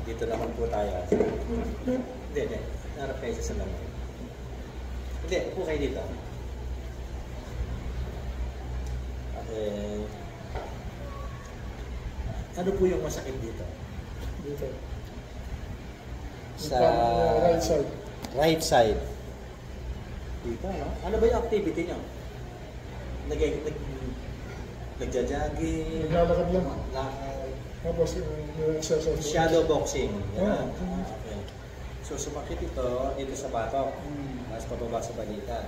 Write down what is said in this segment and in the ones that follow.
Dito naman po tayo. Hindi. Harap kayo sa salamin. Hindi, po kayo dito. Okay. Ano po yung masakit dito? Dito. Sa right side. Right side. Dito, no? Ano ba yung activity nyo? Nagja-jogging? Naglalakad lang. Lakad? Tapos yung exercise. Shadow boxing. Yan. Oh. Okay. So, sumakit ito dito sa batok. Mas pababa sa balikat.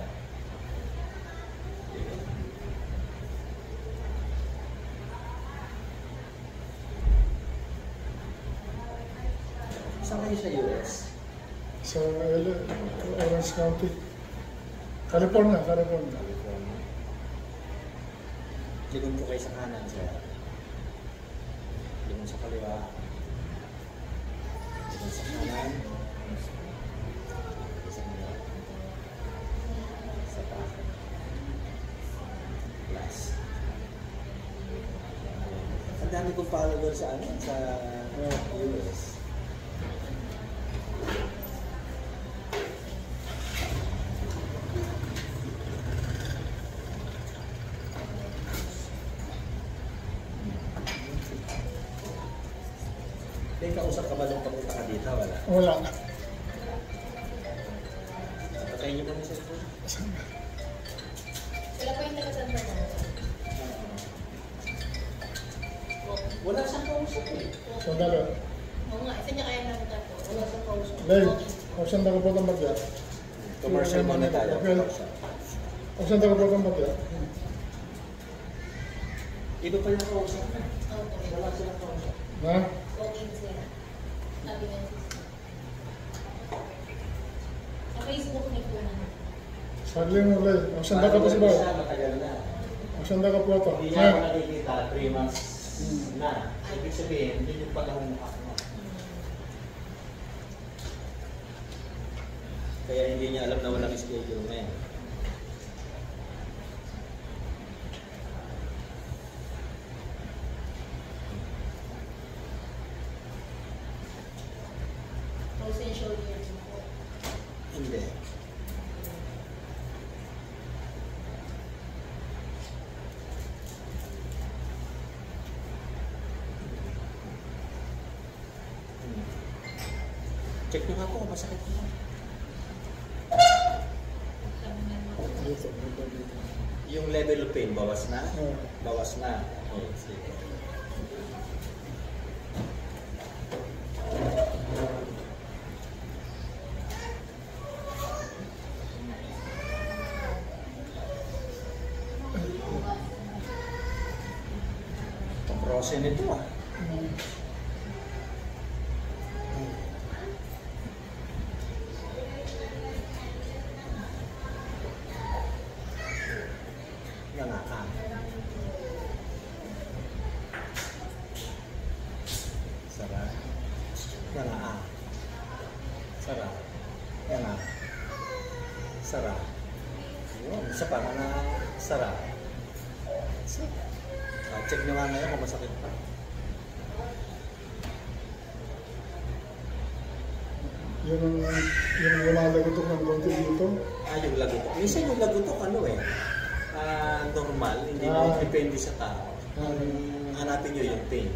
Saan kayo sa US? Sa Orange County. California. California. Lingon po kayo sa kanan, sir. Lingon sa kaliwa. Lingon sa kanan. Sa kaliwa. Sa pa. Plus. Ang dami kong follower sa sa US. May kausap ka ba nung papunta ka dito? Wala. Wala. Patayin niyo muna sa cellphone. Sila po yung taga-San Fernando. Wala siyang kausap eh. Sandali. Oo nga, isa niya kaya nakita po. Wala sa kausap. Lay, kung saan tayo po ng bagya? Commercial muna tayo. Okay. Kung saan tayo po ng bagya? Iba pa yung kausap na. Opo. Wala silang kausap. Ha? Okay sila. Sabi nga siya. Sa Facebook niya po na. Sagling mo, Lay. Kung saan tayo po sa bagya? Matagal na. Kung saan tayo po ito? Hindi niya ako nakikita, 3 months na. Ibig sabihin, hindi yung pagkakamukha mo. Kaya hindi niya alam na walang schedule ngayon. Essential year po. Hindi. Check nyo nga po, masakit mo. Sabi nga po. Dito, dito, dito. Yung level of pain, bawas na? Oo. Bawas na. Okay, sige. Prose nito ah. Yan nga ka. Sara. Yan nga ah. Sara. Yan nga. Sara. Yun, isa pa na sara. Check nyo nga ngayon kung masakit pa. Yung lumalagotok ng konti dito. Yung lagutok. Minsan yung lagutok normal, hindi mo depende sa tao. Hanapin nyo yung pain.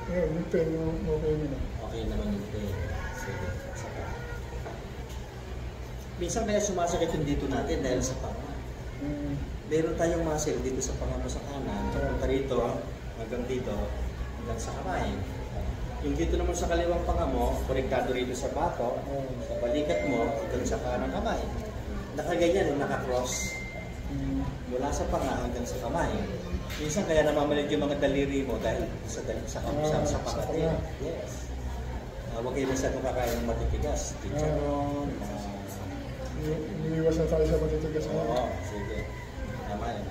Yung pain, okay naman. Okay naman yung pain. Sige, saka. Minsan kaya sumasakit yung dito natin dahil sa panga. Meron tayong muscle dito sa panga mo sa kanan. Punta rito, hanggang dito, hanggang sa kamay. Yung dito naman sa kaliwang panga mo, korektado rito sa bato, sa balikat mo, hanggang sa kanang kamay. Nakaganyan, nakakross. Mula sa panga hanggang sa kamay. Minsan kaya namamalig yung mga daliri mo dahil sa panga din. Yes. Huwag kayo masyadong kakain ng matitigas. Chicharon, Umiiwas na tayo sa matitigas. Oo, sige. Tama yun.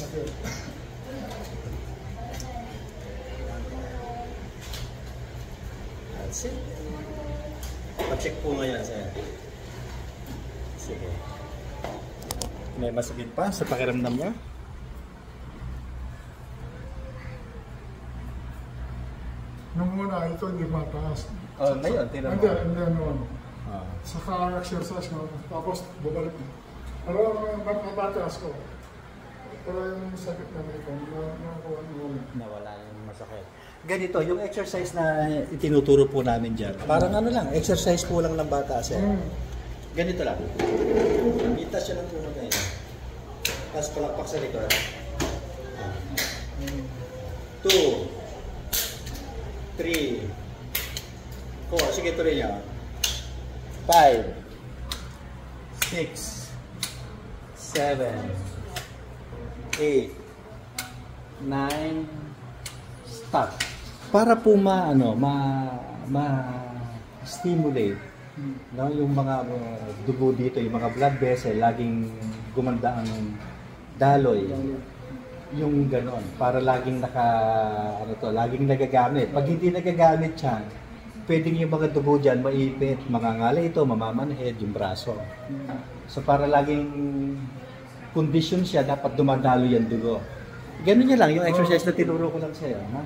masakit. That's it. Pa-check po ngayon, sir. Sige. May masakit pa sa pakiramdam niya? Nung muna, ito hindi mataas. Oh, ngayon, tinan mo. Hindi, noon. Ah. Saka exercise mo, tapos babalik mo. Pero mataas ko. Pero yung sakit na ito, nakakuha mo. Nawala yung masakit. Ganito, yung exercise na itinuturo po namin dyan, parang ano lang, exercise po lang ng bata, sir. Ganito lang. Itas siya ng tulog ngayon. Tapos palakpak sa likod. 2, 3, 4. Sige, tuloy niya. 5, 6, 7, 8, 9, stop. Para po ma-stimulate no, yung mga dugo dito, yung mga blood vessel, laging gumanda ang daloy. Yung ganon, para laging laging nagagamit. Pag hindi nagagamit yan, pwedeng yung mga dugo dyan maipit, mangangalay ito, mamamanhid yung braso. So para laging kondisyon siya, dapat dumadalo yung dugo. Ganun niya lang, yung exercise na tinuro ko lang sa'yo. Ha?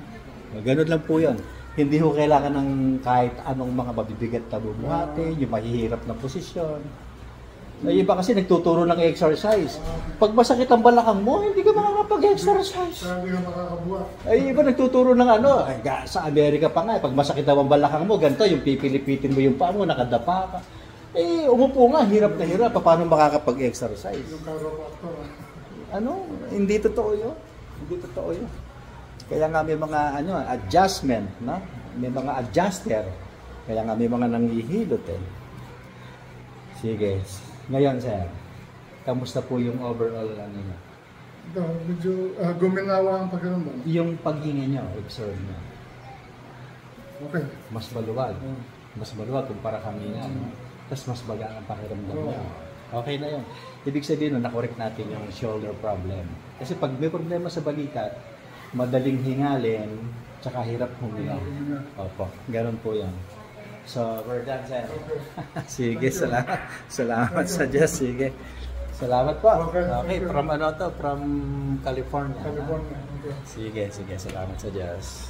Ganun lang po yun. Hindi ko kailangan ng kahit anong mga mabibigat na bumuhati, yung mahihirap na posisyon. Yung iba kasi nagtuturo ng exercise. Pag masakit ang balakang mo, hindi ka makakapag-exercise. Kaya hindi ka makakabuhat. Ay, iba nagtuturo ng sa Amerika pa nga, pag masakit ang balakang mo, ganito, yung pipilipitin mo yung paa mo, nakadapa ka. Umupo nga, hirap na hirap, paano makakapag-exercise? Yung chiropractor. Hindi totoo yun. Hindi totoo yun. Kaya nga may mga adjustment, no? May mga adjuster. Kaya nga may mga nanghihilot eh. Sige. Ngayon, sir, kamusta po yung overall niya? Ito, medyo guminawa ang pakiramdam. Yung paghinga niyo, observe niyo. Okay. Mas maluwag. Mas maluwag kumpara kanina. No? Tapos mas baga ang pakiramdam niya. Okay na yun. Ibig sabihin, nakorek natin yung shoulder problem. Kasi pag may problema sa balikat, madaling hingalin, tsaka hirap huminga. Opo, ganun po yan. So, we're done, sir. Sige, salamat sa Diyos. Sige. Salamat po. Okay, from From California. California. Okay. Sige, salamat sa Diyos.